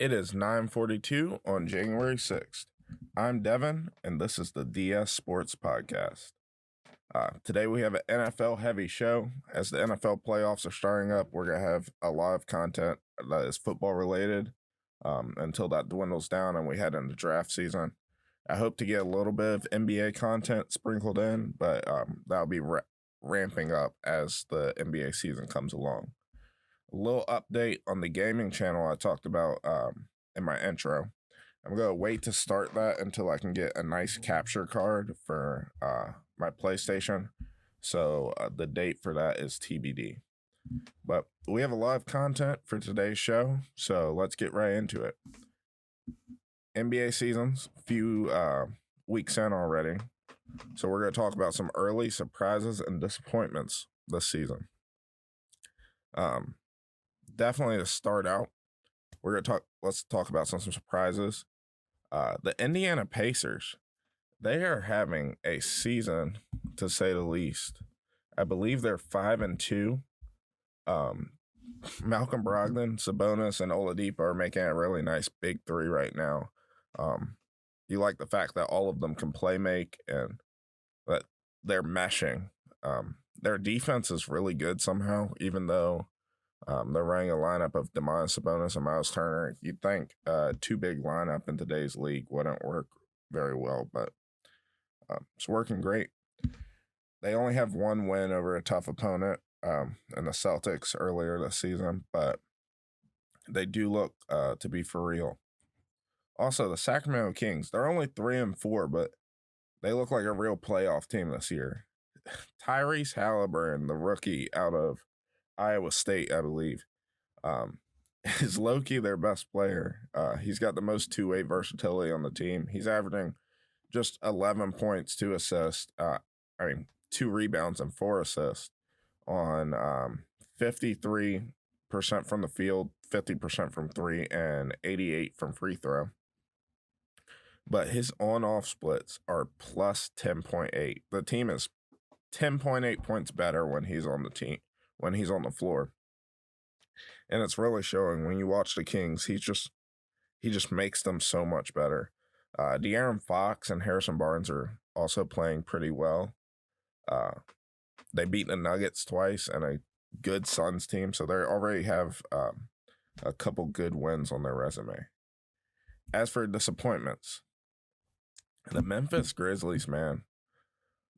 It is 9:42 on January 6th. I'm Devin, and this is the DS Sports Podcast. Today we have an NFL heavy show. As the NFL playoffs are starting up, we're going to have a lot of content that is football related until that dwindles down and we head into draft season. I hope to get a little bit of NBA content sprinkled in, but that'll be ramping up as the NBA season comes along. A little update on the gaming channel I talked about in my intro. I'm going to wait to start that until I can get a nice capture card for my PlayStation. So the date for that is TBD. But we have a lot of content for today's show, so let's get right into it. NBA season's a few weeks in already. So we're going to talk about some early surprises and disappointments this season. Definitely to start out, let's talk about some surprises. The Indiana Pacers, they are having a season, to say the least. I believe they're 5-2. Malcolm Brogdon, Sabonis, and Oladipo are making a really nice big three right now. You like the fact that all of them can play make and that they're meshing. Their defense is really good somehow, even though they're running a lineup of Domantas Sabonis and Miles Turner. You'd think two big lineup in today's league wouldn't work very well, but it's working great. They only have one win over a tough opponent in the Celtics earlier this season, but they do look to be for real. Also, the Sacramento Kings, they're only 3-4, but they look like a real playoff team this year. Tyrese Halliburton, the rookie out of Iowa State, I believe, is low-key their best player. He's got the most two-way versatility on the team. He's averaging just 11 points, 2 assists, 2 rebounds and 4 assists on 53% from the field, 50% from three, and 88 from free throw. But his on-off splits are plus 10.8. The team is 10.8 points better when he's on the floor. And it's really showing when you watch the Kings. He just makes them so much better. De'Aaron Fox and Harrison Barnes are also playing pretty well. They beat the Nuggets twice and a good Suns team, so they already have a couple good wins on their resume. As for disappointments, the Memphis Grizzlies, man,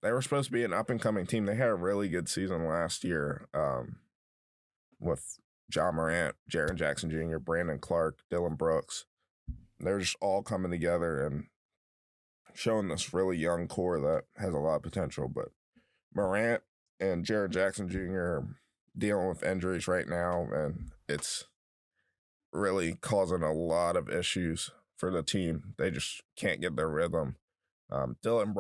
they were supposed to be an up-and-coming team. They had a really good season last year with Ja Morant, Jaren Jackson Jr., Brandon Clark, Dylan Brooks. They're just all coming together and showing this really young core that has a lot of potential. But Morant and Jaren Jackson Jr. are dealing with injuries right now, and it's really causing a lot of issues for the team. They just can't get their rhythm. Dylan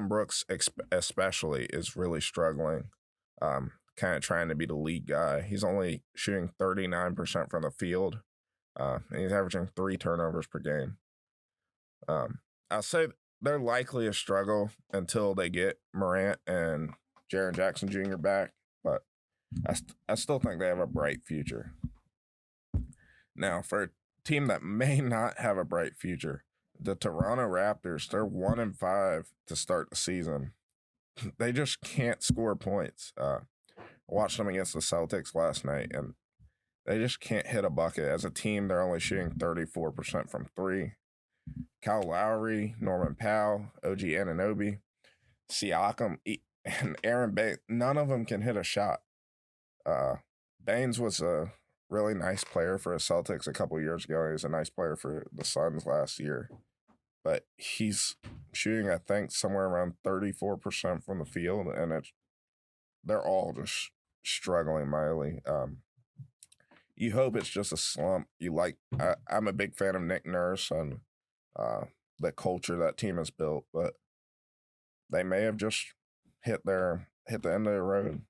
Brooks especially is really struggling, kind of trying to be the lead guy. He's only shooting 39% from the field, and he's averaging 3 turnovers per game. I'll say they're likely a struggle until they get Morant and Jaren Jackson Jr. back, but I still think they have a bright future. Now, for a team that may not have a bright future, the Toronto Raptors, they're 1-5 to start the season. They just can't score points. I watched them against the Celtics last night, and they just can't hit a bucket. As a team, they're only shooting 34% from three. Kyle Lowry, Norman Powell, OG Anunoby, Siakam, and Aaron Baines, none of them can hit a shot. Baines was a really nice player for the Celtics a couple years ago. He was a nice player for the Suns last year. But he's shooting, I think, somewhere around 34% from the field, and they're all just struggling mightily. You hope it's just a slump. I'm a big fan of Nick Nurse and the culture that team has built, but they may have just hit the end of the road.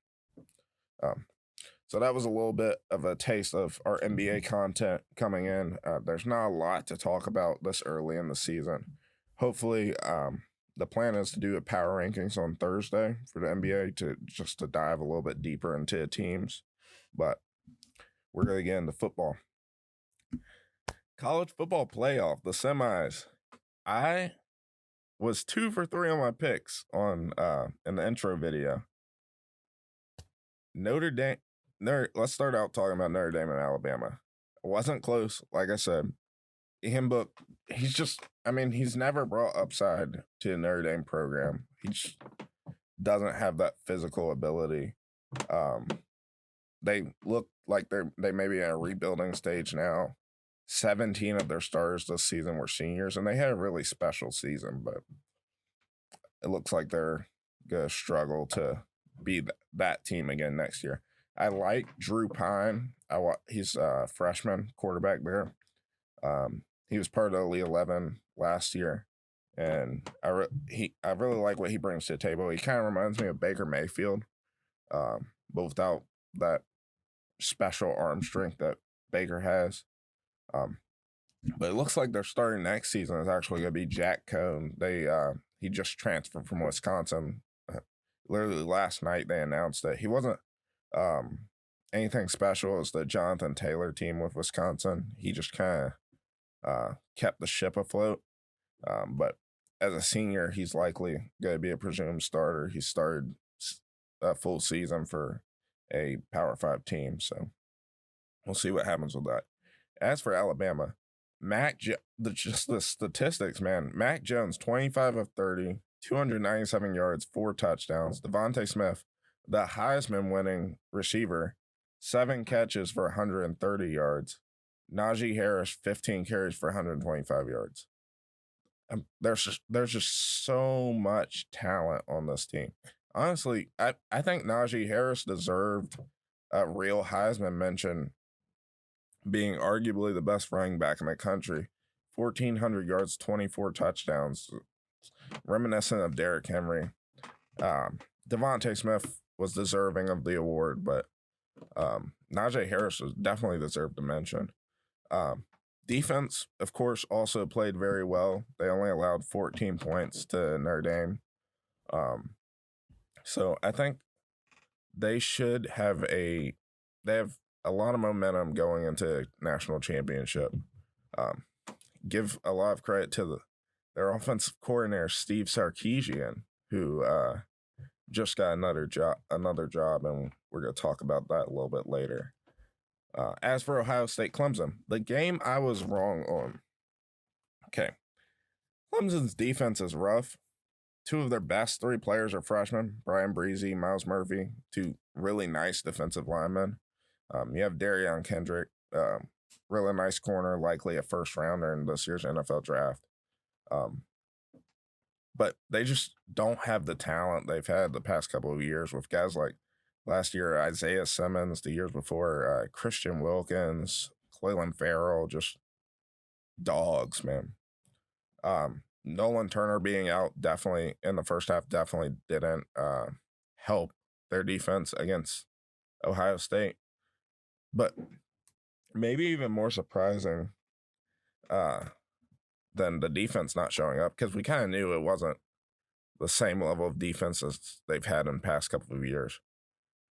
So that was a little bit of a taste of our NBA content coming in. There's not a lot to talk about this early in the season. Hopefully, the plan is to do a power rankings on Thursday for the NBA to dive a little bit deeper into teams. But we're going to get into football. College football playoff, the semis. I was 2 for 3 on my picks on in the intro video. Notre Dame. Let's start out talking about Notre Dame and Alabama. It wasn't close, like I said. But he's just, I mean, he's never brought upside to the Notre Dame program. He just doesn't have that physical ability. They look like they may be in a rebuilding stage now. 17 of their stars this season were seniors, and they had a really special season, but it looks like they're going to struggle to be that team again next year. I like Drew Pine. He's a freshman quarterback there. He was part of the Elite 11 last year, and I really like what he brings to the table. He kind of reminds me of Baker Mayfield, but without that special arm strength that Baker has. But it looks like their starting next season is actually going to be Jack Cohn. He just transferred from Wisconsin. Literally last night they announced that he wasn't anything special as the Jonathan Taylor team with Wisconsin. He just kind of kept the ship afloat. But as a senior, he's likely going to be a presumed starter. He started a full season for a Power 5 team, so we'll see what happens with that. As for Alabama, just the statistics, man. Mac Jones, 25 of 30, 297 yards, 4 touchdowns. Devontae Smith, the Heisman-winning receiver, 7 catches for 130 yards. Najee Harris, 15 carries for 125 yards. There's just so much talent on this team. Honestly, I think Najee Harris deserved a real Heisman mention, being arguably the best running back in the country. 1,400 yards, 24 touchdowns, reminiscent of Derrick Henry. Devontae Smith was deserving of the award, but Najee Harris was definitely deserved to mention. Defense, of course, also played very well. They only allowed 14 points to Notre Dame. So I think they have a lot of momentum going into national championship. Give a lot of credit to their offensive coordinator, Steve Sarkisian, who just got another job, and we're going to talk about that a little bit later. As for Ohio State Clemson, the game I was wrong on. Okay. Clemson's defense is rough. 2 of their best 3 players are freshmen, Brian Breezy, Miles Murphy, 2 really nice defensive linemen. You have Darion Kendrick, really nice corner, likely a first rounder in this year's NFL draft. But they just don't have the talent they've had the past couple of years with guys like last year, Isaiah Simmons, the years before, Christian Wilkins, Cleveland Farrell, just dogs, man. Nolan Turner being out definitely in the first half definitely didn't help their defense against Ohio State. But maybe even more surprising than the defense not showing up, because we kind of knew it wasn't the same level of defense as they've had in the past couple of years.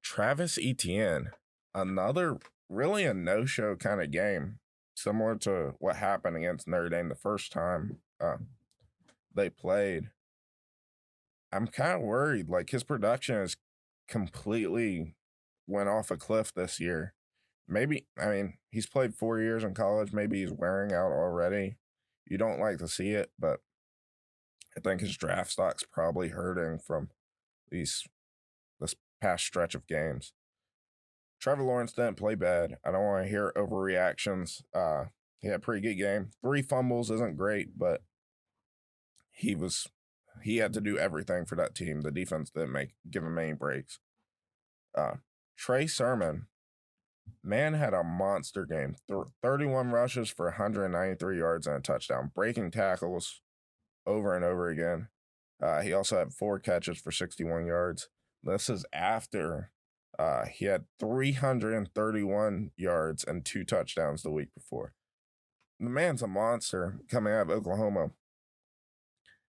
Travis Etienne, another really a no-show kind of game, similar to what happened against Notre Dame the first time they played. I'm kind of worried. Like, his production is completely went off a cliff this year. Maybe, I mean, he's played 4 years in college. Maybe he's wearing out already. You don't like to see it, but I think his draft stock's probably hurting from this past stretch of games. Trevor Lawrence didn't play bad. I don't want to hear overreactions. He had a pretty good game. 3 fumbles isn't great, but he had to do everything for that team. The defense didn't give him any breaks. Trey Sermon, man, had a monster game. 31 rushes for 193 yards and a touchdown, breaking tackles over and over again. He also had 4 catches for 61 yards. This is after he had 331 yards and 2 touchdowns the week before. The man's a monster coming out of Oklahoma.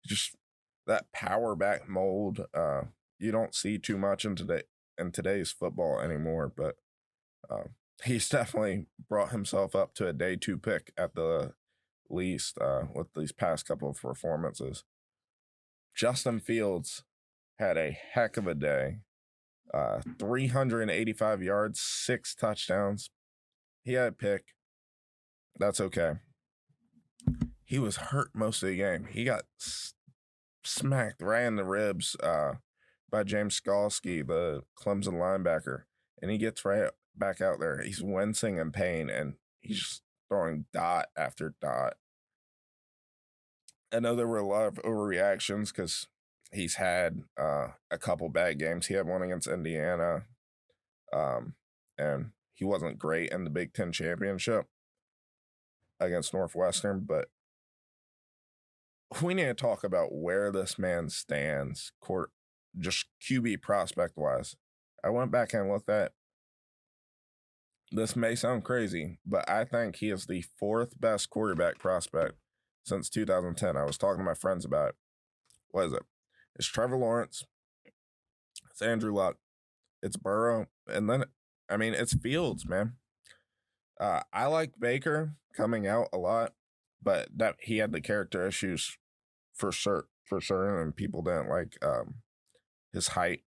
Just that power back mold, you don't see too much in today's football anymore, but he's definitely brought himself up to a day 2 pick at the least with these past couple of performances. Justin Fields had a heck of a day. 385 yards, 6 touchdowns. He had a pick. That's okay. He was hurt most of the game. He got smacked right in the ribs by James Skalski, the Clemson linebacker. And he gets right back out there. He's wincing in pain, and he's just throwing dot after dot. I know there were a lot of overreactions because he's had a couple bad games. He had one against Indiana, and he wasn't great in the Big Ten championship against Northwestern, but we need to talk about where this man stands, just QB prospect wise. I went back and looked at. This may sound crazy, but I think he is the 4th best quarterback prospect since 2010. I was talking to my friends about it. What is it? It's Trevor Lawrence. It's Andrew Luck. It's Burrow. And then, it's Fields, man. I like Baker coming out a lot, but that he had the character issues for certain, and people didn't like his height.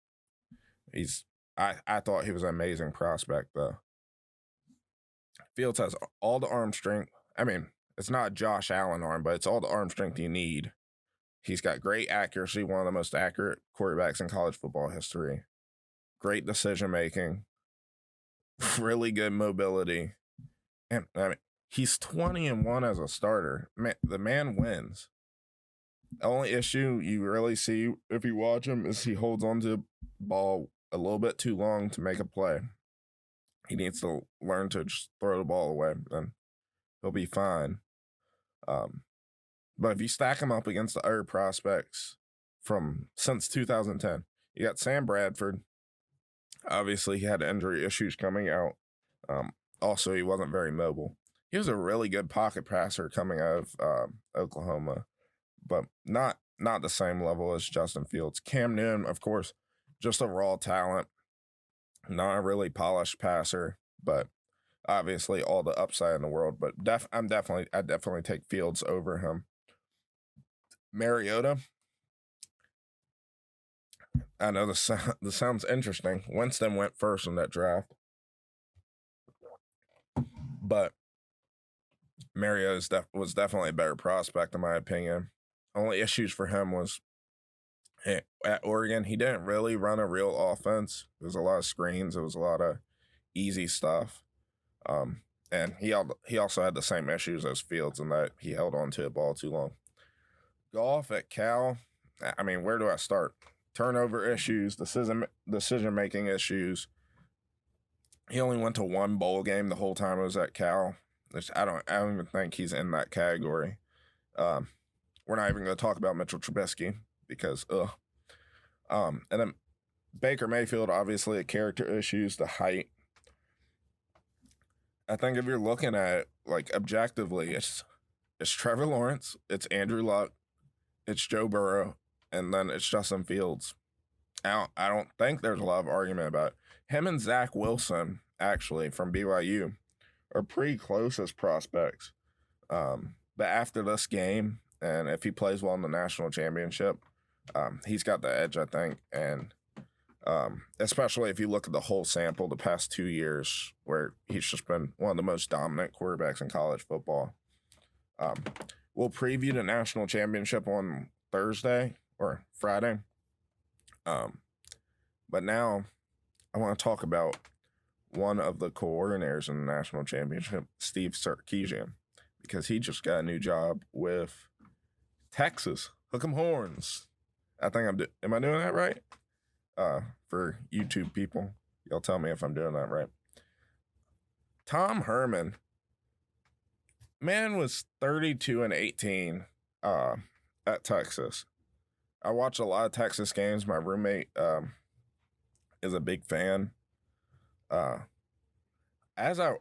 I thought he was an amazing prospect, though. Fields has all the arm strength. It's not Josh Allen arm, but it's all the arm strength you need. He's got great accuracy, one of the most accurate quarterbacks in college football history. Great decision making, really good mobility. And he's 20-1 as a starter. Man, the man wins. The only issue you really see if you watch him is he holds onto the ball a little bit too long to make a play. He needs to learn to just throw the ball away, and he'll be fine. But if you stack him up against the other prospects since 2010, you got Sam Bradford. Obviously, he had injury issues coming out. Also, he wasn't very mobile. He was a really good pocket passer coming out of Oklahoma, but not the same level as Justin Fields. Cam Newton, of course, just a raw talent, not a really polished passer, but obviously all the upside in the world. But I definitely take Fields over him. Mariota. I know this sounds interesting. Winston went first in that draft, but Mariota was definitely a better prospect in my opinion. Only issues for him was at Oregon, he didn't really run a real offense. There was a lot of screens. There was a lot of easy stuff. And he also had the same issues as Fields in that he held on to the ball too long. Goff at Cal, where do I start? Turnover issues, decision-making issues. He only went to one bowl game the whole time he was at Cal. I don't even think he's in that category. We're not even going to talk about Mitchell Trubisky because, and then Baker Mayfield, obviously, the character issues, the height. I think if you're looking at it, like, objectively, it's Trevor Lawrence, it's Andrew Luck, it's Joe Burrow, and then it's Justin Fields. I don't think there's a lot of argument about it. Him and Zach Wilson, actually, from BYU, are pretty close as prospects. But after this game, and if he plays well in the national championship, he's got the edge, I think. And especially if you look at the whole sample the past 2 years, where he's just been one of the most dominant quarterbacks in college football. We'll preview the national championship on Thursday or Friday. But now I want to talk about one of the coordinators in the national championship, Steve Sarkisian, because he just got a new job with Texas. Hook 'em horns. I think am I doing that right? For YouTube people, y'all tell me if I'm doing that right. Tom Herman, man, was 32-18 at Texas. I watch a lot of Texas games. My roommate is a big fan. As I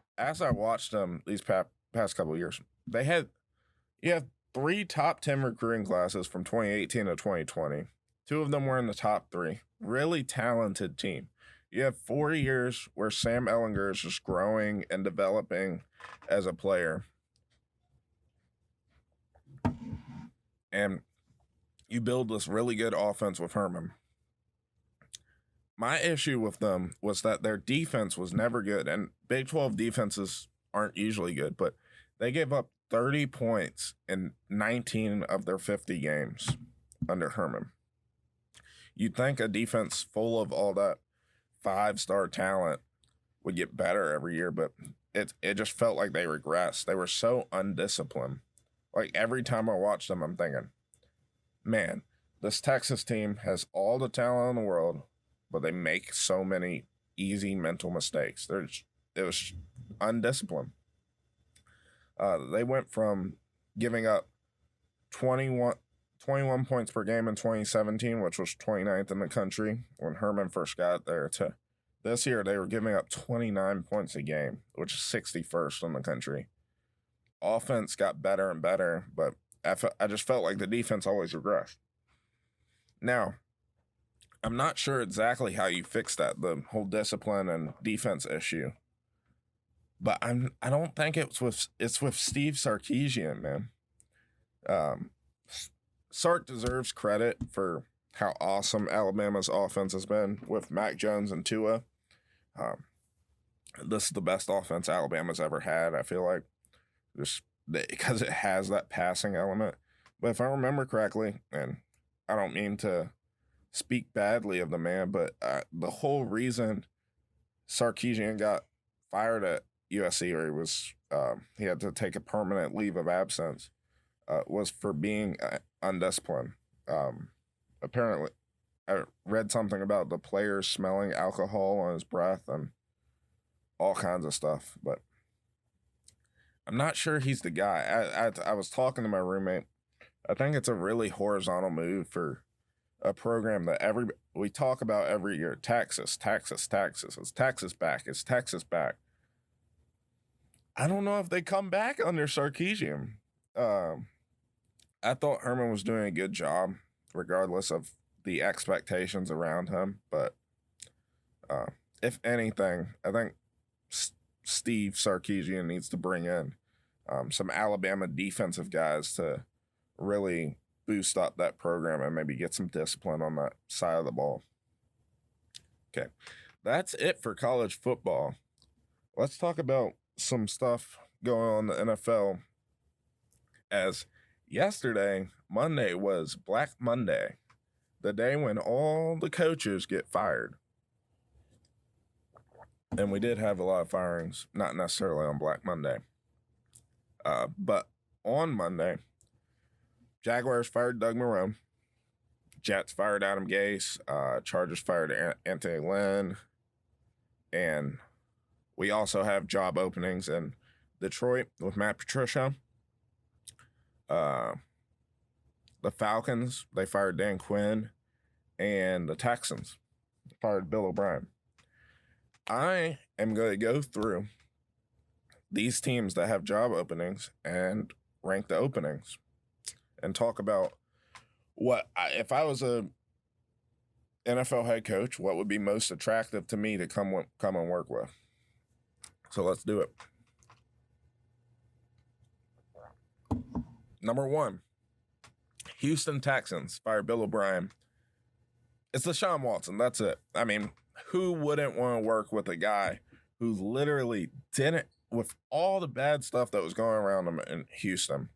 watched them these past couple of years, you have 3 top 10 recruiting classes from 2018 to 2020. 2 of them were in the top 3. Really talented team. You have 4 years where Sam Ellinger is just growing and developing as a player. And you build this really good offense with Herman. My issue with them was that their defense was never good, and Big 12 defenses aren't usually good, but they gave up 30 points in 19 of their 50 games under Herman. You'd think a defense full of all that 5-star talent would get better every year, but it just felt like they regressed. They were so undisciplined. Like every time I watch them, I'm thinking, man, this Texas team has all the talent in the world, but they make so many easy mental mistakes. It was undisciplined. They went from giving up 21 points per game in 2017, which was 29th in the country when Herman first got there, to this year they were giving up 29 points a game, which is 61st in the country. Offense got better and better, but I just felt like the defense always regressed. Now, I'm not sure exactly how you fix that, the whole discipline and defense issue. But I don't think it's with Steve Sarkisian, man. Sark deserves credit for how awesome Alabama's offense has been with Mac Jones and Tua. This is the best offense Alabama's ever had, I feel like, just because it has that passing element. But if I remember correctly, and I don't mean to speak badly of the man, but the whole reason Sarkisian got fired at USC, or he had to take a permanent leave of absence, was for being undisciplined. Apparently, I read something about the players smelling alcohol on his breath and all kinds of stuff, but I'm not sure he's the guy. I was talking to my roommate. I think it's a really horizontal move for a program that we talk about every year. Texas. It's Texas back. It's Texas back. I don't know if they come back under Sarkisian. I thought Herman was doing a good job, regardless of the expectations around him. But if anything, I think Steve Sarkisian needs to bring in some Alabama defensive guys to really boost up that program and maybe get some discipline on that side of the ball. Okay, that's it for college football. Let's talk about some stuff going on in the NFL. As yesterday, Monday, was Black Monday, the day when all the coaches get fired. And we did have a lot of firings, not necessarily on Black Monday. But on Monday, Jaguars fired Doug Marrone. Jets fired Adam Gase. Chargers fired Anthony Lynn. And we also have job openings in Detroit with Matt Patricia. The Falcons, they fired Dan Quinn. And the Texans fired Bill O'Brien. I am going to go through these teams that have job openings and rank the openings and talk about if I was a NFL head coach, what would be most attractive to me to come and work with. So let's do it. Number 1, Houston Texans fired Bill O'Brien. It's Deshaun Watson. That's it. I mean, who wouldn't want to work with a guy who literally didn't, with all the bad stuff that was going around him in Houston,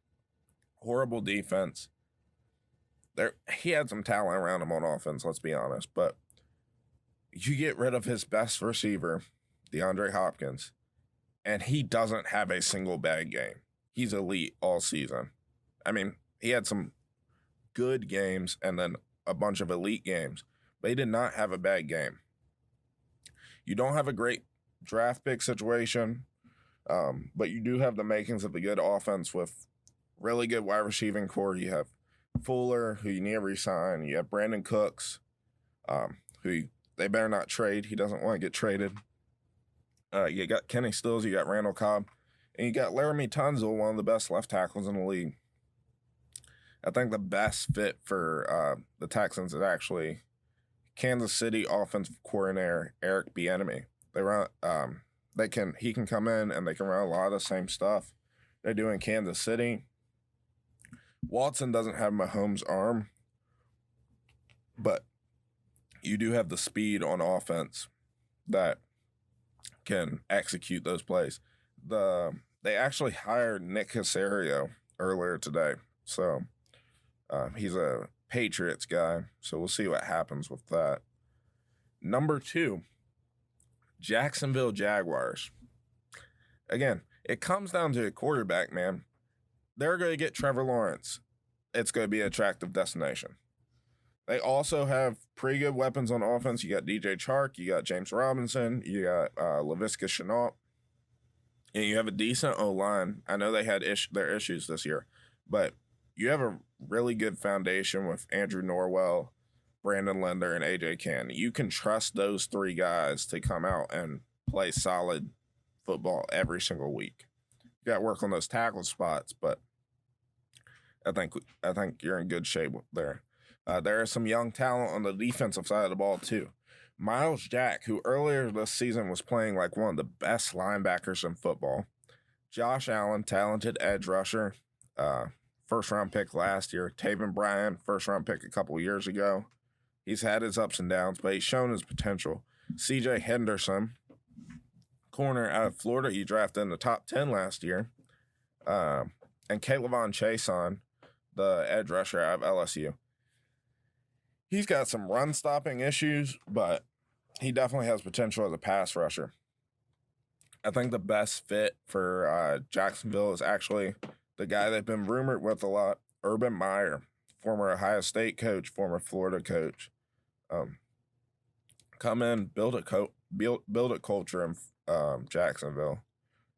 horrible defense. He had some talent around him on offense, let's be honest. But you get rid of his best receiver, DeAndre Hopkins, and he doesn't have a single bad game. He's elite all season. I mean, he had some good games and then a bunch of elite games, but he did not have a bad game. You don't have a great draft pick situation, but you do have the makings of a good offense with really good wide receiving core. You have Fuller, who you need to re-sign. You have Brandon Cooks, who they better not trade. He doesn't want to get traded. You got Kenny Stills, you got Randall Cobb, and you got Laramie Tunsil, one of the best left tackles in the league. I think the best fit for the Texans is actually Kansas City offensive coordinator Eric Bieniemy. They run. He can come in and they can run a lot of the same stuff they do in Kansas City. Watson doesn't have Mahomes' arm, but you do have the speed on offense that can execute those plays. They actually hired Nick Caserio earlier today, so he's a Patriots guy, so we'll see what happens with that. Number 2, Jacksonville Jaguars. Again, it comes down to a quarterback, man. They're going to get Trevor Lawrence. It's going to be an attractive destination. They also have pretty good weapons on offense. You got DJ Chark, you got James Robinson, you got Laviska Shenault, and you have a decent O-line. I know they had their issues this year, but you have a really good foundation with Andrew Norwell, Brandon Linder, and A.J. Cann. You can trust those 3 guys to come out and play solid football every single week. You got to work on those tackle spots, but I think you're in good shape there. There is some young talent on the defensive side of the ball, too. Miles Jack, who earlier this season was playing like one of the best linebackers in football. Josh Allen, talented edge rusher, first-round pick last year. Taven Bryan, first-round pick a couple years ago. He's had his ups and downs, but he's shown his potential. C.J. Henderson, corner out of Florida, he drafted in the top 10 last year. And K'Lavon Chaisson, the edge rusher out of LSU. He's got some run-stopping issues, but he definitely has potential as a pass rusher. I think the best fit for Jacksonville is actually the guy they've been rumored with a lot, Urban Meyer, former Ohio State coach, former Florida coach. Come in, build a culture in Jacksonville.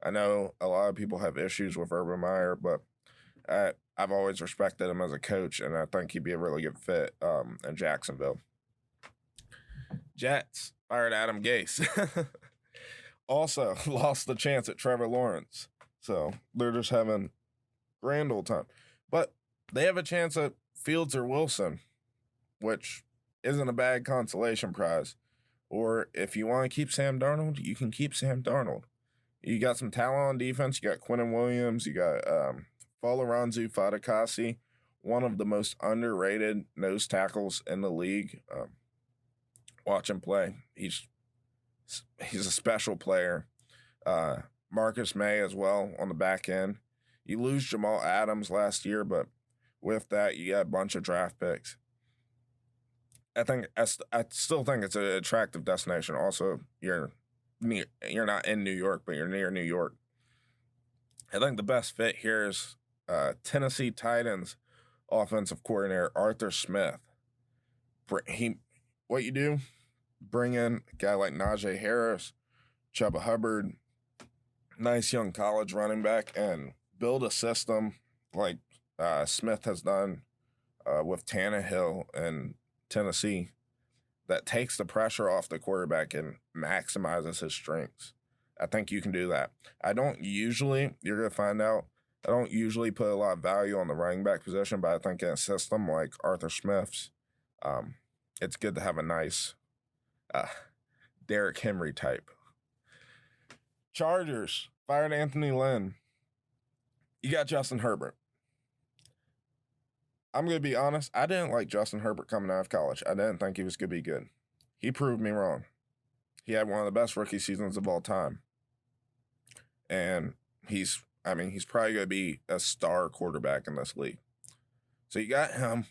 I know a lot of people have issues with Urban Meyer, but I've always respected him as a coach, and I think he'd be a really good fit in Jacksonville. Jets fired Adam Gase. Also lost the chance at Trevor Lawrence. So they're just having grand old time. But they have a chance at Fields or Wilson, which isn't a bad consolation prize. Or if you want to keep Sam Darnold, you can keep Sam Darnold. You got some talent on defense. You got Quinnen Williams. You got Falaranzu Fatukasi, one of the most underrated nose tackles in the league. Watch him play. He's a special player. Marcus May as well on the back end. You lose Jamal Adams last year, but with that, you got a bunch of draft picks. I still think it's an attractive destination. Also, you're not in New York, but you're near New York. I think the best fit here is Tennessee Titans offensive coordinator Arthur Smith. What you do, bring in a guy like Najee Harris, Chuba Hubbard, nice young college running back, and build a system like Smith has done with Tannehill and Tennessee that takes the pressure off the quarterback and maximizes his strengths. I think you can do that. You're going to find out, I don't usually put a lot of value on the running back position, but I think in a system like Arthur Smith's, it's good to have a nice Derrick Henry type. Chargers fired Anthony Lynn. You got Justin Herbert. I'm going to be honest. I didn't like Justin Herbert coming out of college. I didn't think he was going to be good. He proved me wrong. He had one of the best rookie seasons of all time. And he's probably going to be a star quarterback in this league. So you got him.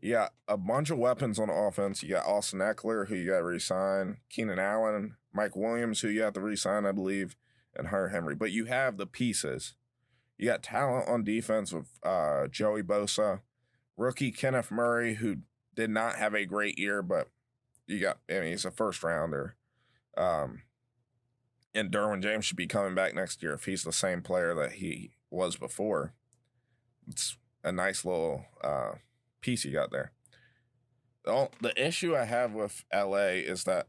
You got a bunch of weapons on offense. You got Austin Eckler, who you got to re-sign, Keenan Allen, Mike Williams, who you have to re-sign, I believe, and Hunter Henry. But you have the pieces. You got talent on defense with Joey Bosa, rookie Kenneth Murray, who did not have a great year, but he's a first rounder. And Derwin James should be coming back next year if he's the same player that he was before. It's a nice little piece you got there. The issue I have with LA is that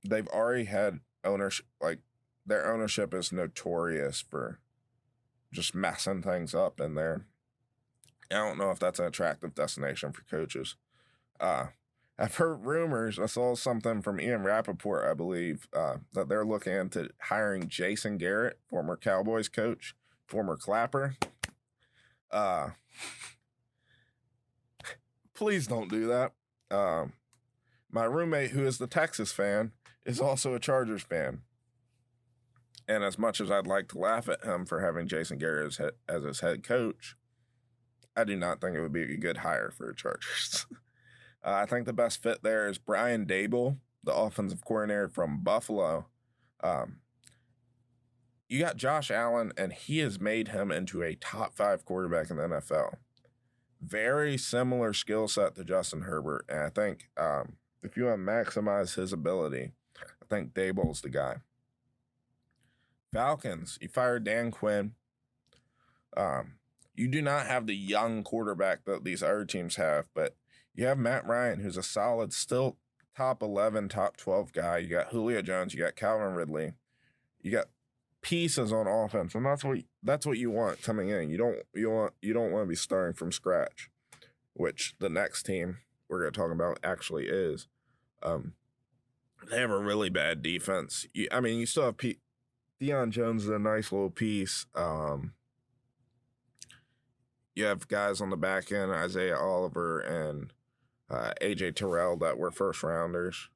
they've already had ownership. Like, their ownership is notorious for just messing things up in there. I don't know if that's an attractive destination for coaches. I I've heard rumors. I saw something from Ian Rappaport, I believe, that they're looking into hiring Jason Garrett, former Cowboys coach, former Clapper. Please don't do that. My roommate, who is the Texas fan, is also a Chargers fan. And as much as I'd like to laugh at him for having Jason Garrett as his head coach, I do not think it would be a good hire for the Chargers. I think the best fit there is Brian Dable, the offensive coordinator from Buffalo. You got Josh Allen, and he has made him into a top 5 quarterback in the NFL. Very similar skill set to Justin Herbert. And I think if you want to maximize his ability, I think Dable's the guy. Falcons, you fired Dan Quinn. You do not have the young quarterback that these other teams have, but you have Matt Ryan, who's a solid, still top 11, top 12 guy. You got Julio Jones, you got Calvin Ridley, you got pieces on offense, and that's what you want coming in. You don't want to be starting from scratch, which the next team we're going to talk about actually is. They have a really bad defense. You still have Deion Jones is a nice little piece. You have guys on the back end, Isaiah Oliver and AJ Terrell, that were first rounders.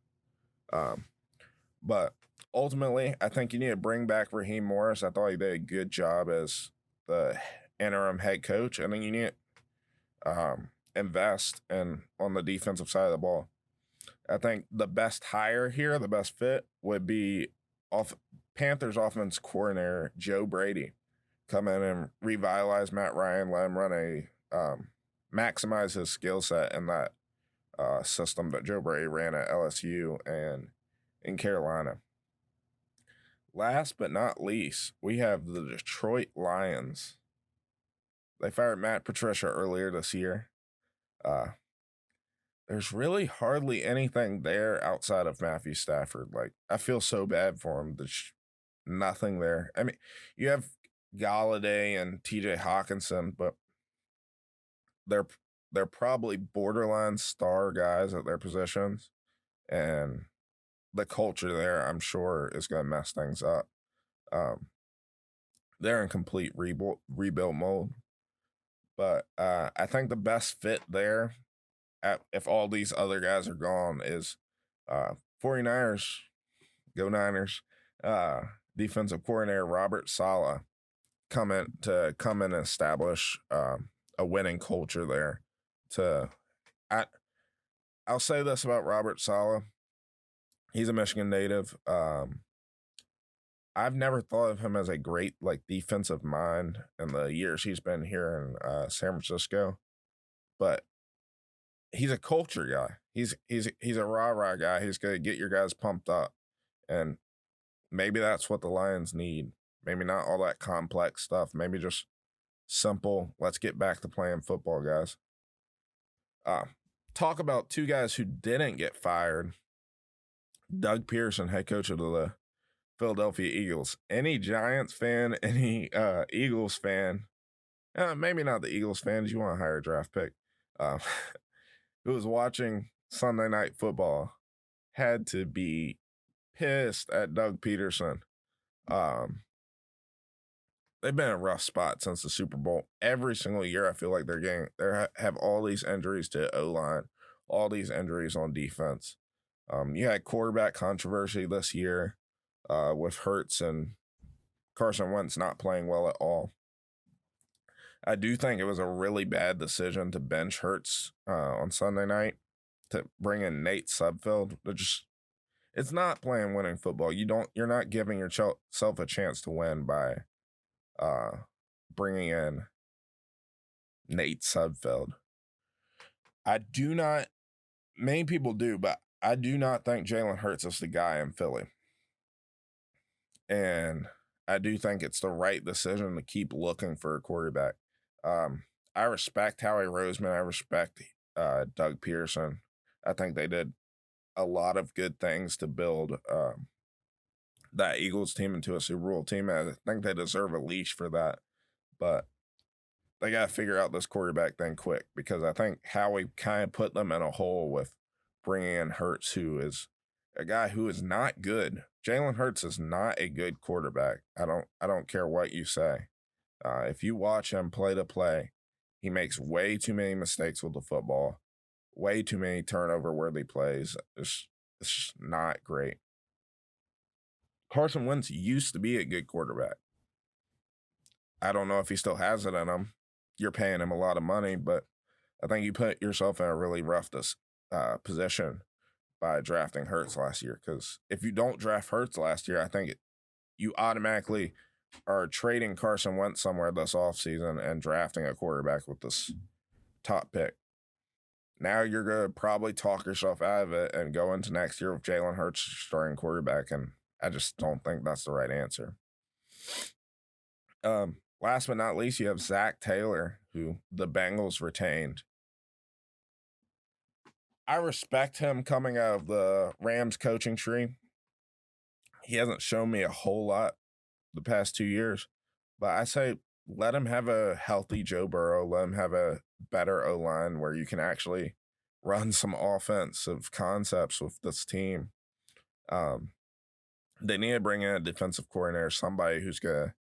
But ultimately, I think you need to bring back Raheem Morris. I thought he did a good job as the interim head coach. I think you need to invest on the defensive side of the ball. I think the best hire here, the best fit, would be Panthers offense coordinator Joe Brady. Come in and revitalize Matt Ryan, let him run maximize his skill set in that system that Joe Brady ran at LSU and in Carolina. Last but not least, we have the Detroit Lions. They fired Matt Patricia earlier this year. There's really hardly anything there outside of Matthew Stafford. Like, I feel so bad for him. There's nothing there. I mean, you have Galladay and TJ Hawkinson, but they're probably borderline star guys at their positions, and the culture there, I'm sure, is going to mess things up. They're in complete rebuild mode, but I think the best fit there, if all these other guys are gone, is 49ers, go Niners, defensive coordinator Robert Saleh come in and establish a winning culture there. I'll say this about Robert Saleh. He's a Michigan native. I've never thought of him as a great defensive mind in the years he's been here in San Francisco, but he's a culture guy. He's a rah-rah guy. He's going to get your guys pumped up, and maybe that's what the Lions need. Maybe not all that complex stuff. Maybe just simple, let's get back to playing football, guys. Talk about two guys who didn't get fired. Doug Pearson, head coach of the Philadelphia Eagles. Any Giants fan, any Eagles fan, maybe not the Eagles fans, you want to hire a draft pick, who was watching Sunday Night Football had to be pissed at Doug Peterson. They've been in a rough spot since the Super Bowl. Every single year, I feel like they have all these injuries to O-line, all these injuries on defense. You had quarterback controversy this year with Hurts and Carson Wentz not playing well at all. I do think it was a really bad decision to bench Hurts on Sunday night to bring in Nate Sudfeld. It's not playing winning football. You're not giving yourself a chance to win by bringing in Nate Sudfeld. Many people do, but I do not think Jalen Hurts is the guy in Philly. And I do think it's the right decision to keep looking for a quarterback. I respect Howie Roseman. I respect Doug Pearson. I think they did a lot of good things to build that Eagles team into a Super Bowl team. I think they deserve a leash for that. But they got to figure out this quarterback thing quick, because I think Howie kind of put them in a hole with bringing in Hurts, who is a guy who is not good. Jalen Hurts is not a good quarterback. I don't care what you say. If you watch him play to play, he makes way too many mistakes with the football, way too many turnover worthy plays. It's just not great. Carson Wentz used to be a good quarterback. I don't know if he still has it in him. You're paying him a lot of money, but I think you put yourself in a really rough position by drafting Hurts last year. Because if you don't draft Hurts last year, I think you automatically are trading Carson Wentz somewhere this offseason and drafting a quarterback with this top pick. Now you're going to probably talk yourself out of it and go into next year with Jalen Hurts starting quarterback, and I just don't think that's the right answer. Last but not least, you have Zach Taylor, who the Bengals retained. I respect him coming out of the Rams coaching tree. He hasn't shown me a whole lot the past 2 years, but I say let him have a healthy Joe Burrow, let him have a better O-line where you can actually run some offensive concepts with this team. They need to bring in a defensive coordinator, somebody who's going to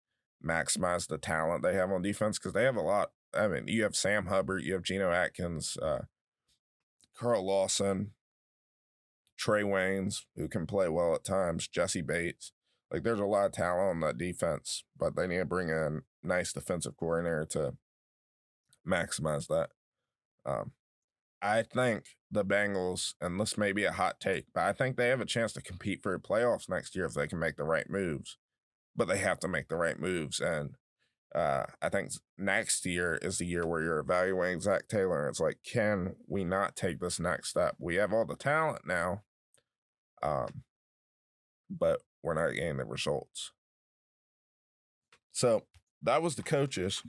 maximize the talent they have on defense, because they have a lot. I mean, you have Sam Hubbard, you have Geno Atkins, Carl Lawson, Trey Waynes, who can play well at times, Jesse Bates. Like, there's a lot of talent on that defense, but they need to bring in a nice defensive coordinator to maximize that. I think the Bengals, and this may be a hot take, but I think they have a chance to compete for the playoffs next year if they can make the right moves. But they have to make the right moves. And I think next year is the year where you're evaluating Zach Taylor. And it's like, can we not take this next step? We have all the talent now, but we're not getting the results. So that was the coaches.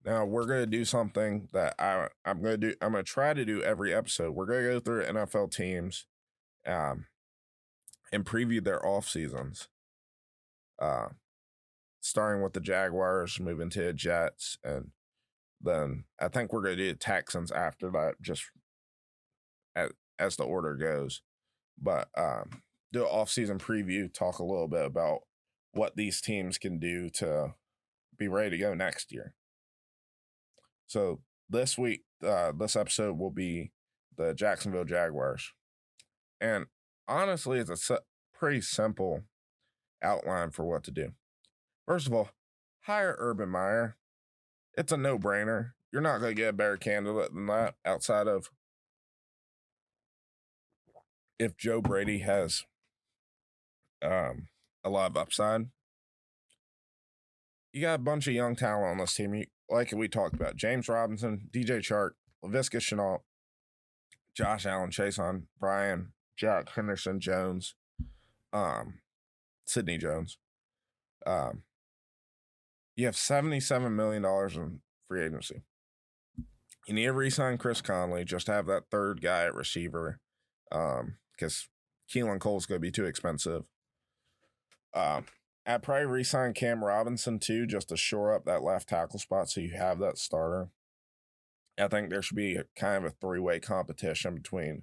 Now we're going to do something that I'm going to do. I'm going to try to do every episode. We're going to go through NFL teams and preview their off seasons. Starting with the Jaguars, moving to the Jets, and then I think we're going to do the Texans after that, just as the order goes. But do an off-season preview, talk a little bit about what these teams can do to be ready to go next year. So this week, this episode will be the Jacksonville Jaguars. And honestly, it's a pretty simple outline for what to do. First of all, hire Urban Meyer. It's a no-brainer. You're not going to get a better candidate than that outside of if Joe Brady has a lot of upside. You got a bunch of young talent on this team. Like we talked about, James Robinson, DJ Chark, Laviska Shenault, Josh Allen, Chason, Brian, Jack Henderson, Jones, Sidney Jones. You have $77 million in free agency. You need to re-sign Chris Conley, just to have that third guy at receiver, because Keelan Cole's going to be too expensive. I'd probably re-sign Cam Robinson too, just to shore up that left tackle spot so you have that starter. I think there should be kind of a three-way competition between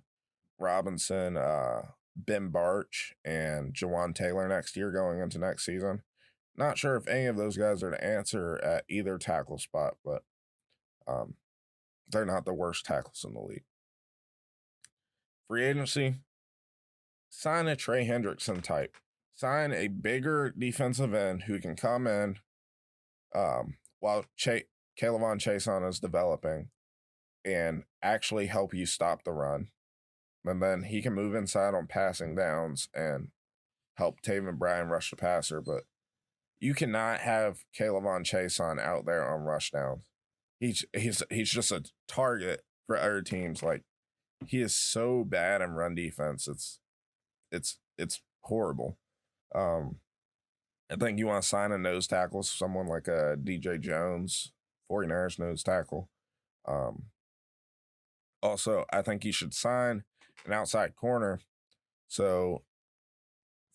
Robinson, Ben Barch, and Jawan Taylor next year going into next season. Not sure if any of those guys are to answer at either tackle spot, but they're not the worst tackles in the league. Free agency, sign a Trey Hendrickson type. Sign a bigger defensive end who can come in while K'Lavon Chaisson is developing and actually help you stop the run. And then he can move inside on passing downs and help Taven Bryan rush the passer. But you cannot have K'Lavon Chaisson out there on rush downs. He's just a target for other teams. Like, he is so bad in run defense. It's horrible. I think you want to sign a nose tackle, someone like a DJ Jones, 49ers nose tackle. Also, I think you should sign an outside corner. So,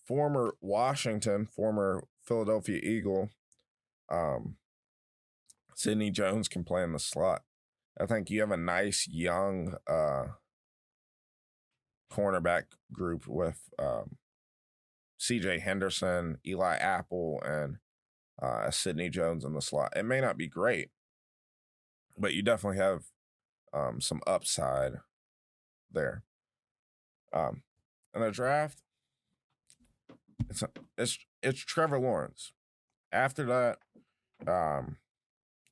former Washington, former Philadelphia Eagle, Sidney Jones can play in the slot. I think you have a nice young cornerback group with C.J. Henderson, Eli Apple, and Sidney Jones in the slot. It may not be great, but you definitely have some upside there. In a draft, it's Trevor Lawrence. After that,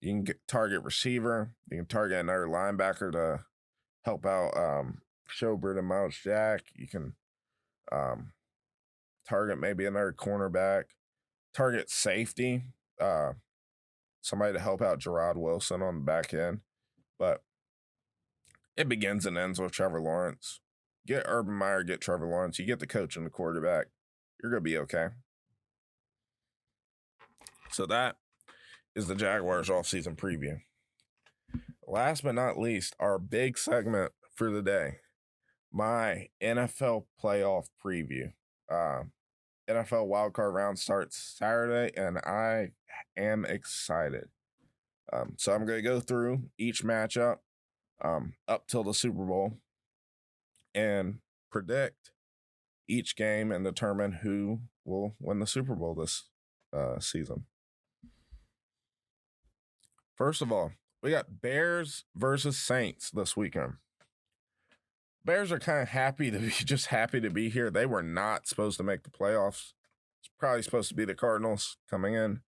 you can target receiver. You can target another linebacker to help out Schobert and Miles Jack. You can target maybe another cornerback. Target safety. Somebody to help out Gerard Wilson on the back end. But it begins and ends with Trevor Lawrence. Get Urban Meyer, get Trevor Lawrence. You get the coach and the quarterback. You're going to be okay. So that is the Jaguars offseason preview. Last but not least, our big segment for the day, my NFL playoff preview. NFL wildcard round starts Saturday, and I am excited. So I'm going to go through each matchup up till the Super Bowl and predict each game and determine who will win the Super Bowl this season. First of all, we got Bears versus Saints this weekend. Bears are kind of happy to be here. They were not supposed to make the playoffs. It's probably supposed to be the Cardinals coming in,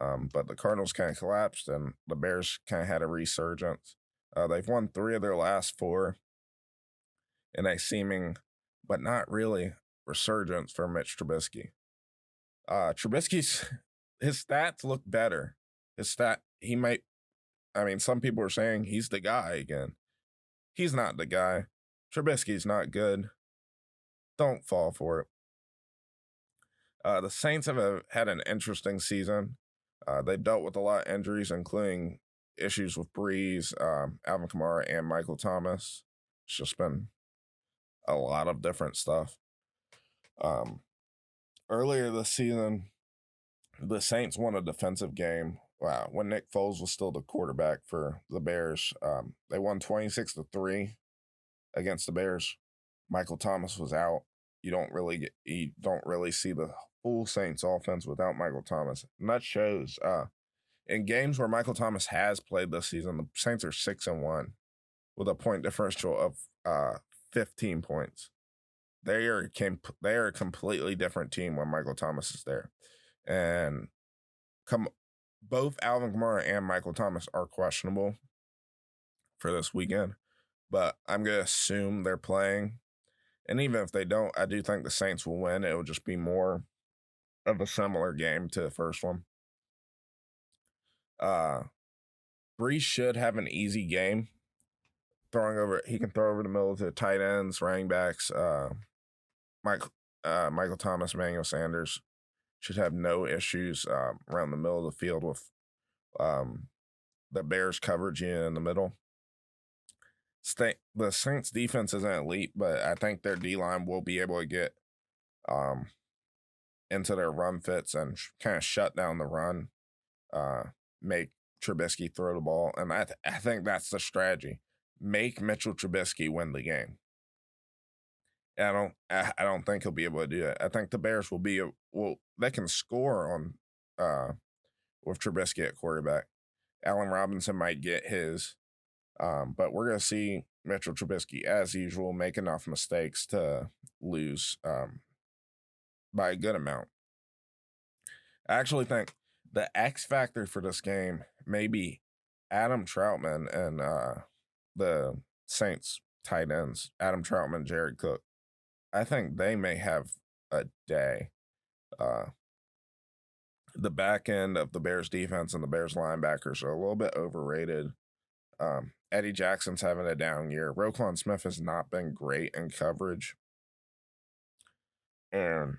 but the Cardinals kind of collapsed, and the Bears kind of had a resurgence. They've won 3 of their last 4 in a seeming, but not really, resurgence for Mitch Trubisky. His stats look better. Some people are saying he's the guy again. He's not the guy. Trubisky's not good. Don't fall for it. The Saints have had an interesting season. They've dealt with a lot of injuries, including issues with Breeze, Alvin Kamara, and Michael Thomas. It's just been a lot of different stuff. Earlier this season, the Saints won a defensive game. Wow, when Nick Foles was still the quarterback for the Bears, they won 26-3 against the Bears. Michael Thomas was out. You don't really see the full Saints offense without Michael Thomas. And that shows in games where Michael Thomas has played this season, the Saints are 6-1 with a point differential of 15 points. They are a completely different team when Michael Thomas is there. And both Alvin Kamara and Michael Thomas are questionable for this weekend, but I'm going to assume they're playing. And even if they don't, I do think the Saints will win. It will just be more of a similar game to the first one. Breeze should have an easy game. He can throw over the middle to tight ends, running backs. Michael Thomas, Emmanuel Sanders should have no issues around the middle of the field with the Bears coverage in the middle. The Saints defense isn't elite, but I think their D-line will be able to get into their run fits and kind of shut down the run, make Trubisky throw the ball. And I think that's the strategy. Make Mitchell Trubisky win the game. I don't think he'll be able to do that. I think the Bears they can score on with Trubisky at quarterback. Allen Robinson might get his, but we're going to see Mitchell Trubisky, as usual, make enough mistakes to lose by a good amount. I actually think the X factor for this game may be Adam Troutman and the Saints tight ends, Adam Troutman, Jared Cook. I think they may have a day. The back end of the Bears defense and the Bears linebackers are a little bit overrated. Eddie Jackson's having a down year. Roquan Smith has not been great in coverage. And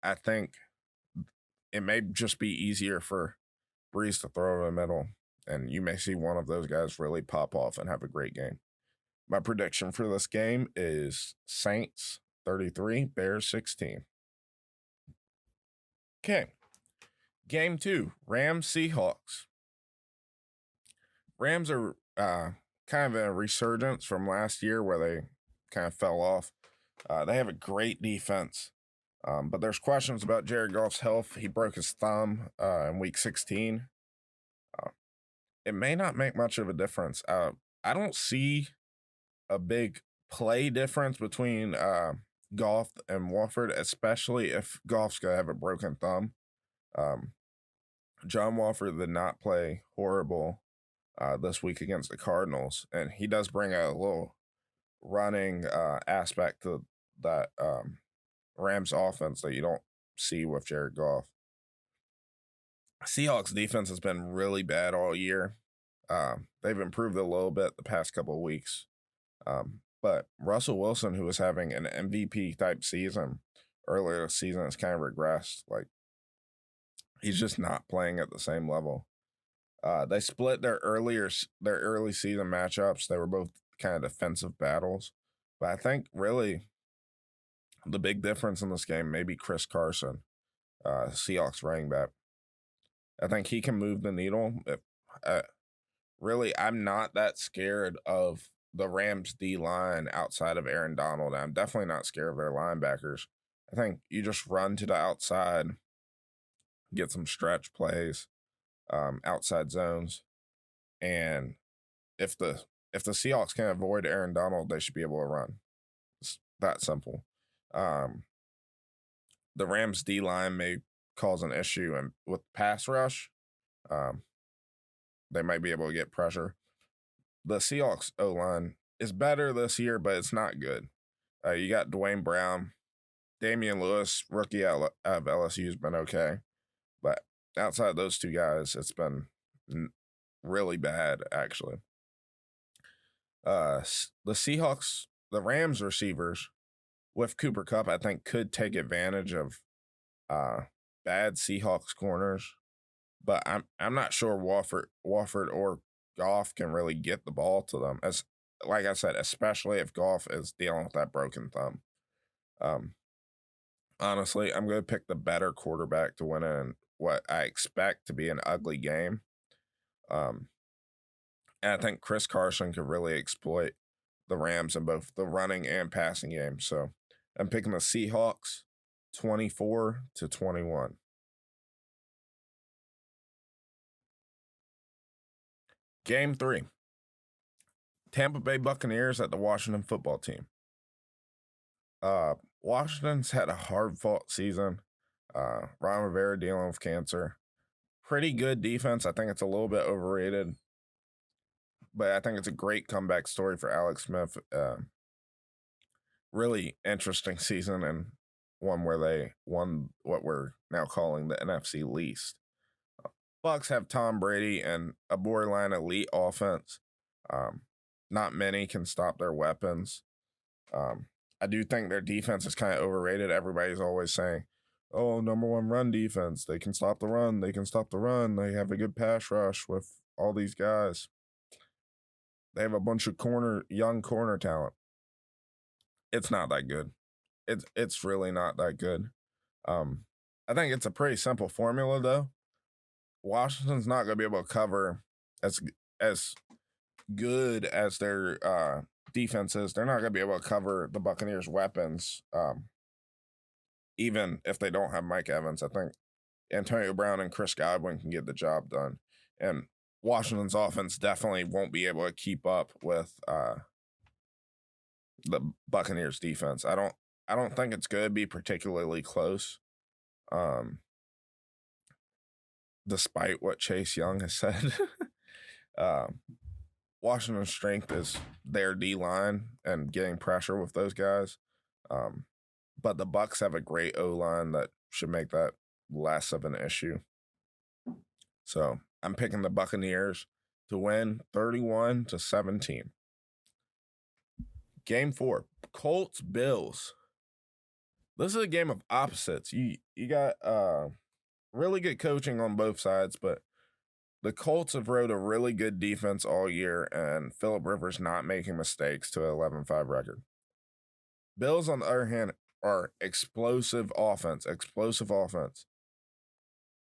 I think it may just be easier for Breeze to throw in the middle. And you may see one of those guys really pop off and have a great game. My prediction for this game is Saints 33, Bears 16. Okay. Game 2, Rams Seahawks. Rams are kind of a resurgence from last year where they kind of fell off. They have a great defense, but there's questions about Jared Goff's health. He broke his thumb in week 16. Uh, it may not make much of a difference. I don't see a big play difference between Goff and Wolford, especially if Goff's going to have a broken thumb. John Wolford did not play horrible this week against the Cardinals, and he does bring a little running aspect to that Rams offense that you don't see with Jared Goff. Seahawks defense has been really bad all year. They've improved a little bit the past couple of weeks. But Russell Wilson, who was having an MVP type season earlier this season, has kind of regressed. Like, he's just not playing at the same level. They split their early season matchups. They were both kind of defensive battles. But I think really the big difference in this game may be Chris Carson, Seahawks running back. I think he can move the needle. Really, I'm not that scared of the Rams D-line outside of Aaron Donald. I'm definitely not scared of their linebackers. I think you just run to the outside, get some stretch plays, outside zones, and if the Seahawks can avoid Aaron Donald, they should be able to run. It's that simple. The Rams D-line may cause an issue, and with pass rush, they might be able to get pressure. The Seahawks O-line is better this year, but it's not good. You got Dwayne Brown. Damian Lewis, rookie out of LSU, has been okay. But outside those two guys, it's been really bad, actually. The Seahawks, the Rams receivers with Cooper Kupp, I think, could take advantage of bad Seahawks corners. But I'm not sure Wolford or Goff can really get the ball to them. As like I said, especially if Goff is dealing with that broken thumb. Honestly, I'm going to pick the better quarterback to win in what I expect to be an ugly game. And I think Chris Carson could really exploit the Rams in both the running and passing game. So I'm picking the Seahawks 24-21. Game 3. Tampa Bay Buccaneers at the Washington football team. Washington's had a hard-fought season. Ron Rivera dealing with cancer. Pretty good defense. I think it's a little bit overrated. But I think it's a great comeback story for Alex Smith. Really interesting season, and one where they won what we're now calling the NFC least. Bucs have Tom Brady and a borderline elite offense. Not many can stop their weapons. I do think their defense is kind of overrated. Everybody's always saying, oh, number one run defense. They can stop the run. They can stop the run. They have a good pass rush with all these guys. They have a bunch of young corner talent. It's not that good. It's really not that good. I think it's a pretty simple formula, though. Washington's not going to be able to cover as good as their defense is. They're not going to be able to cover the Buccaneers' weapons, even if they don't have Mike Evans. I think Antonio Brown and Chris Godwin can get the job done. And Washington's offense definitely won't be able to keep up with the Buccaneers' defense. I don't think it's going to be particularly close. Despite what Chase Young has said. Washington's strength is their D-line and getting pressure with those guys. But the Bucs have a great O-line that should make that less of an issue. So I'm picking the Buccaneers to win 31-17. Game 4, Colts-Bills. This is a game of opposites. You got really good coaching on both sides, but the Colts have rode a really good defense all year, and Phillip Rivers not making mistakes to an 11-5 record. Bills, on the other hand, are explosive offense.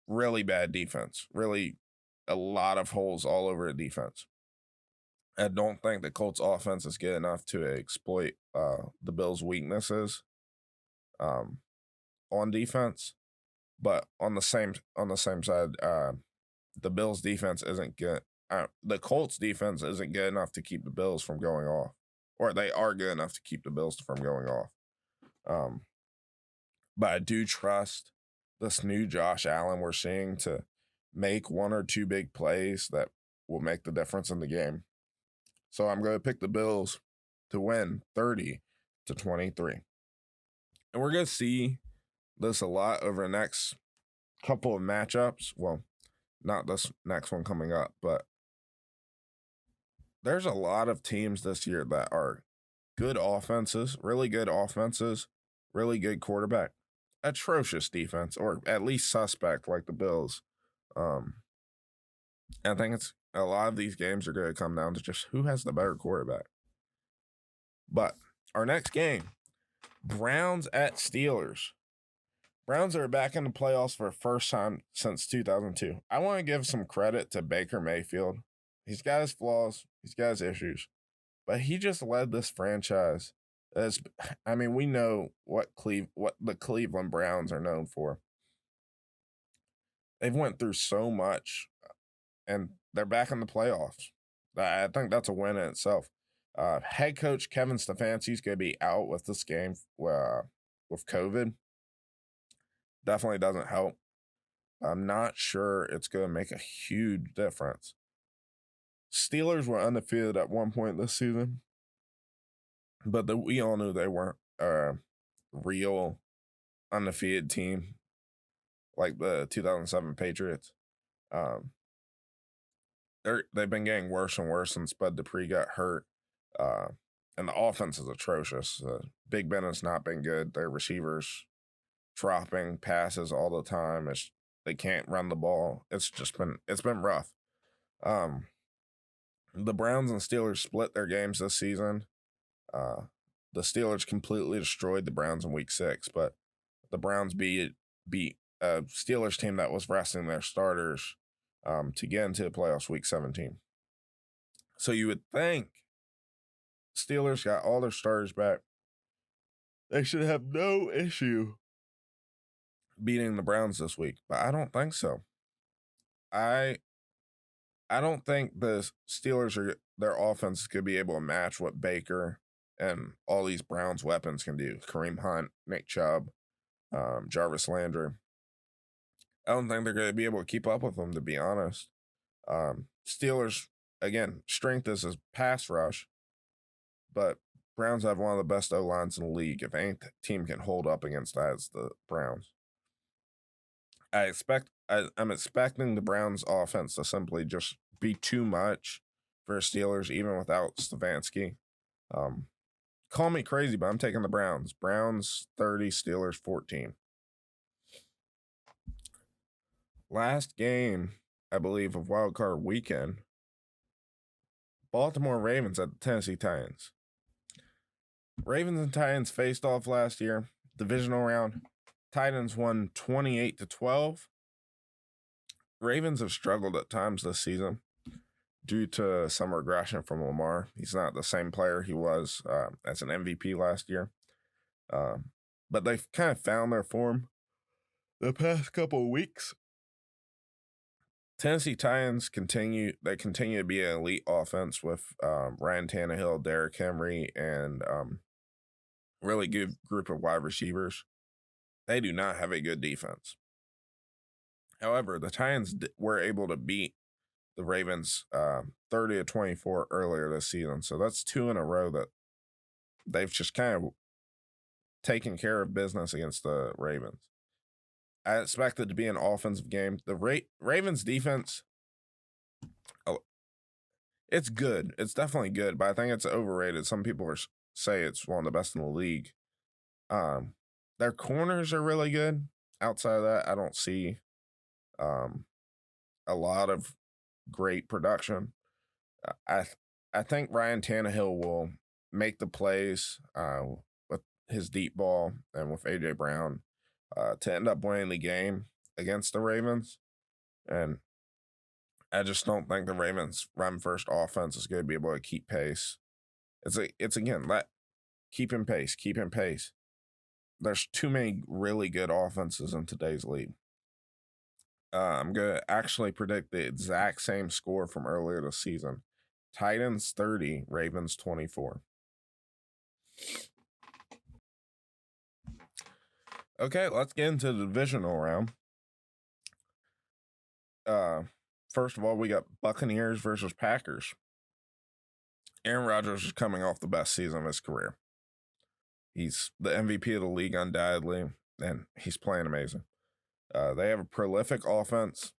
Really bad defense. Really a lot of holes all over the defense. I don't think the Colts offense is good enough to exploit the Bills' weaknesses um, on defense. But on the same side, the Bills' defense isn't good. The Colts' defense isn't good enough to keep the Bills from going off, or they are good enough to keep the Bills from going off. Um, but I do trust this new Josh Allen we're seeing to make one or two big plays that will make the difference in the game. So I'm going to pick the Bills to win 30-23. And we're going to see this a lot over the next couple of matchups. Well, not this next one coming up, but there's a lot of teams this year that are good offenses, really good quarterback, atrocious defense, or at least suspect like the Bills. I think it's a lot of these games are going to come down to just who has the better quarterback. But our next game, Browns at Steelers. Browns are back in the playoffs for the first time since 2002. I want to give some credit to Baker Mayfield. He's got his flaws, he's got his issues, but he just led this franchise. We know what the Cleveland Browns are known for. They've went through so much, and they're back in the playoffs. I think that's a win in itself. Head coach Kevin Stefanski's going to be out with this game with COVID. Definitely doesn't help. I'm not sure it's going to make a huge difference. Steelers were undefeated at one point this season, but we all knew they weren't a real undefeated team like the 2007 Patriots. They've been getting worse and worse since Bud Dupree got hurt. And the offense is atrocious. Big Ben has not been good. Their receivers dropping passes all the time. They can't run the ball. It's been rough. The Browns and Steelers split their games this season. The Steelers completely destroyed the Browns in Week 6, but the Browns beat a Steelers team that was resting their starters to get into the playoffs Week 17. So you would think Steelers got all their starters back. They should have no issue beating the Browns this week, but I don't think so. I don't think the Steelers their offense could be able to match what Baker and all these Browns weapons can do. Kareem Hunt, Nick Chubb, Jarvis Landry. I don't think they're going to be able to keep up with them, to be honest. Steelers, again, strength is a pass rush, but Browns have one of the best O-lines in the league. If any team can hold up against that, it's the Browns. I'm expecting the Browns offense to simply just be too much for Steelers, even without Stefanski. Call me crazy, but I'm taking the Browns. Browns 30, Steelers 14. Last game, I believe, of Wild Card Weekend, Baltimore Ravens at the Tennessee Titans. Ravens and Titans faced off last year, divisional round. Titans won 28-12. Ravens have struggled at times this season due to some regression from Lamar. He's not the same player he was as an MVP last year. But they've kind of found their form the past couple of weeks. Tennessee Titans continue to be an elite offense with Ryan Tannehill, Derrick Henry, and really good group of wide receivers. They do not have a good defense. However, the Titans were able to beat the Ravens 30-24 earlier this season. So that's 2 in a row that they've just kind of taken care of business against the Ravens. I expect it to be an offensive game. The Ravens defense, it's good. It's definitely good, but I think it's overrated. Some people say it's one of the best in the league. Their corners are really good. Outside of that, I don't see a lot of great production. I think Ryan Tannehill will make the plays with his deep ball and with A.J. Brown to end up winning the game against the Ravens. And I just don't think the Ravens' run first offense is going to be able to keep pace. It's again, keeping pace. There's too many really good offenses in today's league. I'm going to actually predict the exact same score from earlier this season. Titans 30, Ravens 24. Okay, let's get into the divisional round. First of all, we got Buccaneers versus Packers. Aaron Rodgers is coming off the best season of his career. He's the MVP of the league undoubtedly, and he's playing amazing. They have a prolific offense,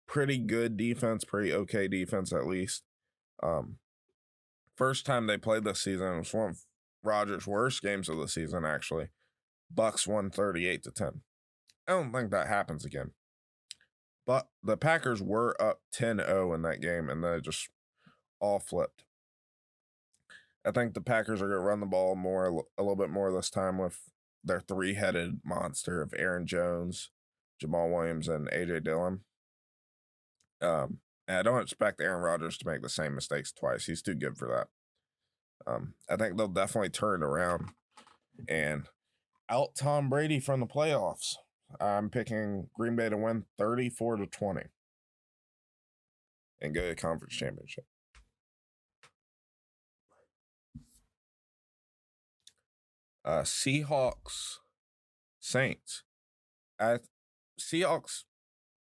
pretty good defense, pretty okay defense at least. First time they played this season, it was one of Rodgers' worst games of the season, actually. Bucks won 38-10. I don't think that happens again. But the Packers were up 10-0 in that game, and then it just all flipped. I think the Packers are going to run the ball a little bit more this time with their three-headed monster of Aaron Jones, Jamal Williams, and A.J. Dillon. And I don't expect Aaron Rodgers to make the same mistakes twice. He's too good for that. I think they'll definitely turn it around and out Tom Brady from the playoffs. I'm picking Green Bay to win 34-20 and go to the conference championship. Seahawks, Saints. Seahawks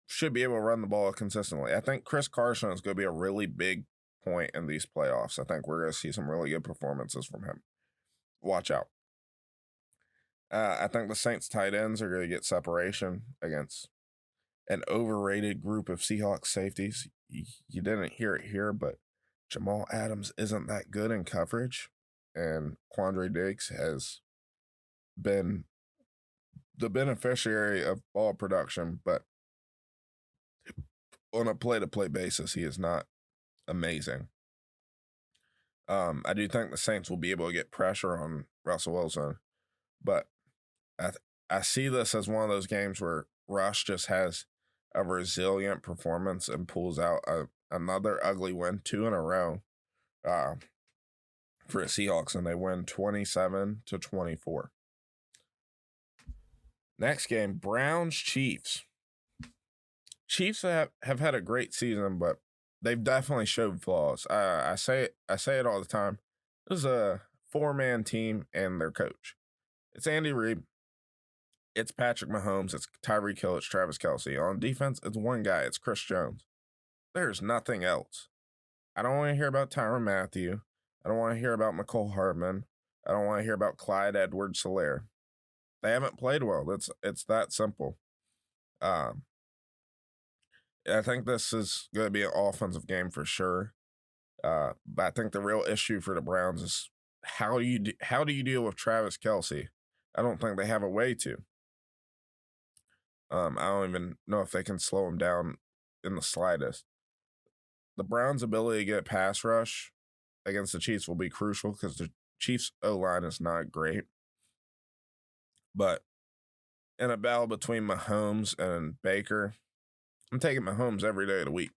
should be able to run the ball consistently. I think Chris Carson is going to be a really big point in these playoffs. I think we're going to see some really good performances from him. Watch out. I think the Saints tight ends are going to get separation against an overrated group of Seahawks safeties. You didn't hear it here, but Jamal Adams isn't that good in coverage, and Quandre Diggs has been the beneficiary of ball production, but on a play-to-play basis, he is not amazing. I do think the Saints will be able to get pressure on Russell Wilson, but I see this as one of those games where Rush just has a resilient performance and pulls out another ugly win, 2 in a row for the Seahawks, and they win 27-24. Next game, Browns-Chiefs. Chiefs have had a great season, but they've definitely showed flaws. I say it all the time. This is a 4-man team and their coach. It's Andy Reid. It's Patrick Mahomes. It's Tyreek Hill. It's Travis Kelce. On defense, it's one guy. It's Chris Jones. There's nothing else. I don't want to hear about Tyrann Mathieu. I don't want to hear about McCole Hardman. I don't want to hear about Clyde Edwards-Helaire. They haven't played well. It's that simple. I think this is going to be an offensive game for sure. But I think the real issue for the Browns is how do you deal with Travis Kelce? I don't think they have a way to. I don't even know if they can slow him down in the slightest. The Browns' ability to get pass rush against the Chiefs will be crucial because the Chiefs' O-line is not great. But in a battle between Mahomes and Baker, I'm taking Mahomes every day of the week.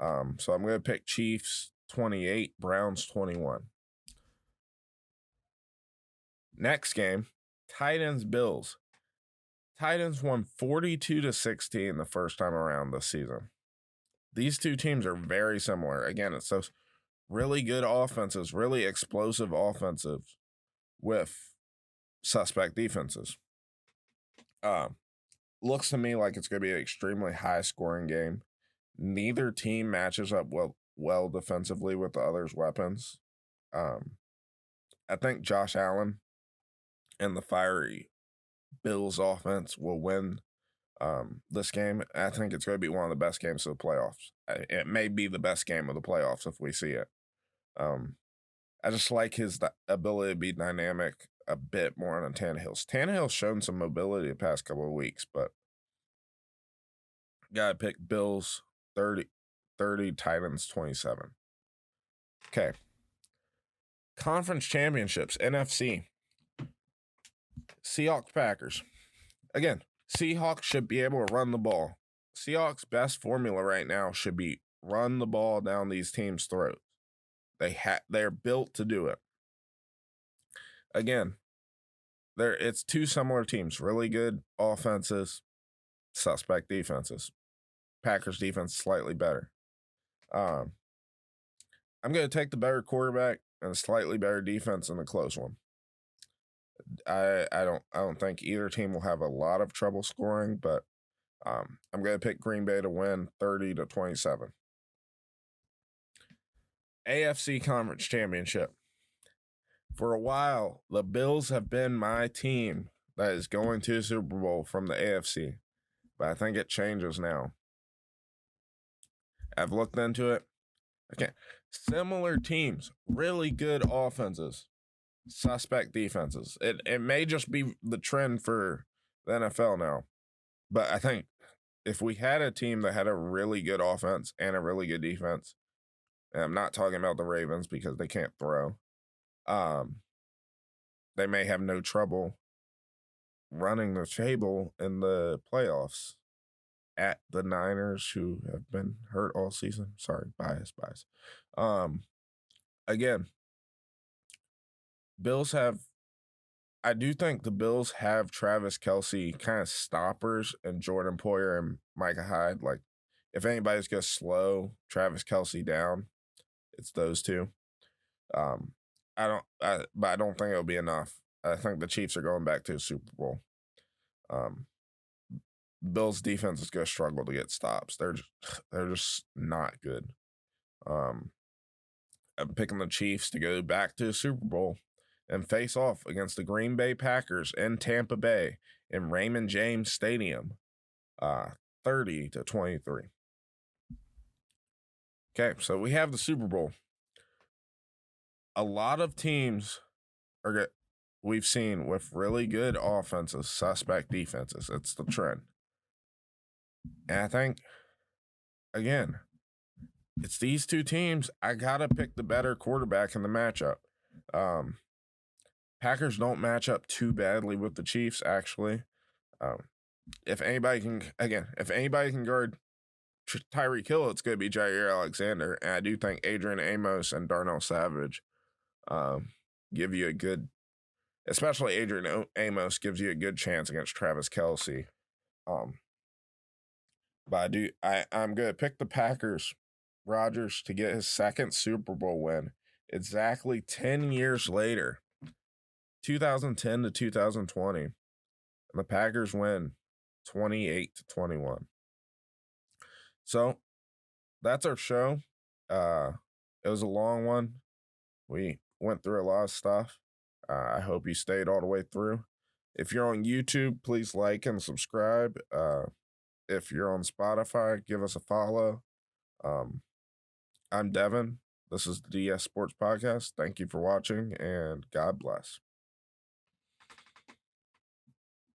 So I'm going to pick Chiefs 28, Browns 21. Next game, Titans-Bills. Titans won 42-16 the first time around this season. These two teams are very similar. Again, it's those really good offenses, really explosive offensives with suspect defenses. Looks to me like it's going to be an extremely high-scoring game. Neither team matches up well defensively with the other's weapons. I think Josh Allen and the fiery Bills offense will win this game. I think it's going to be one of the best games of the playoffs. It may be the best game of the playoffs if we see it. I just like his ability to be dynamic a bit more than Tannehill's. Tannehill's shown some mobility the past couple of weeks, but gotta pick Bills 30, Titans 27. Okay. Conference championships, NFC. Seahawks, Packers. Again, Seahawks should be able to run the ball. Seahawks' best formula right now should be run the ball down these teams' throats. They're built to do it. Again, it's two similar teams, really good offenses, suspect defenses. Packers defense slightly better. I'm going to take the better quarterback and slightly better defense in the close one. I don't think either team will have a lot of trouble scoring, but I'm going to pick Green Bay to win 30-27. AFC Conference Championship. For a while, the Bills have been my team that is going to the Super Bowl from the AFC, but I think it changes now. I've looked into it. Okay, similar teams, really good offenses, suspect defenses. It may just be the trend for the NFL now, but I think if we had a team that had a really good offense and a really good defense, and I'm not talking about the Ravens because they can't throw, they may have no trouble running the table in the playoffs at the Niners, who have been hurt all season. Sorry, bias. Again, I do think the Bills have Travis Kelce kind of stoppers and Jordan Poyer and Micah Hyde. Like, if anybody's going to slow Travis Kelce down, it's those two. But I don't think it'll be enough. I think the Chiefs are going back to the Super Bowl. Bills defense is going to struggle to get stops. They're just not good. I'm picking the Chiefs to go back to the Super Bowl and face off against the Green Bay Packers in Tampa Bay in Raymond James Stadium, 30-23. Okay, so we have the Super Bowl. A lot of teams we've seen with really good offenses, suspect defenses. It's the trend. And I think, again, it's these two teams. I got to pick the better quarterback in the matchup. Packers don't match up too badly with the Chiefs, actually. If anybody can guard Tyreek Hill, it's going to be Jair Alexander. And I do think Adrian Amos and Darnell Savage give you a good, especially Adrian Amos gives you a good chance against Travis Kelce. But I'm going to pick the Packers, Rodgers, to get his second Super Bowl win exactly 10 years later, 2010 to 2020. And the Packers win 28-21. So that's our show. It was a long one. We went through a lot of stuff. I hope you stayed all the way through. If you're on YouTube, please like and subscribe. If you're on Spotify, give us a follow. I'm Devin. This is the DS Sports Podcast. Thank you for watching, and God bless.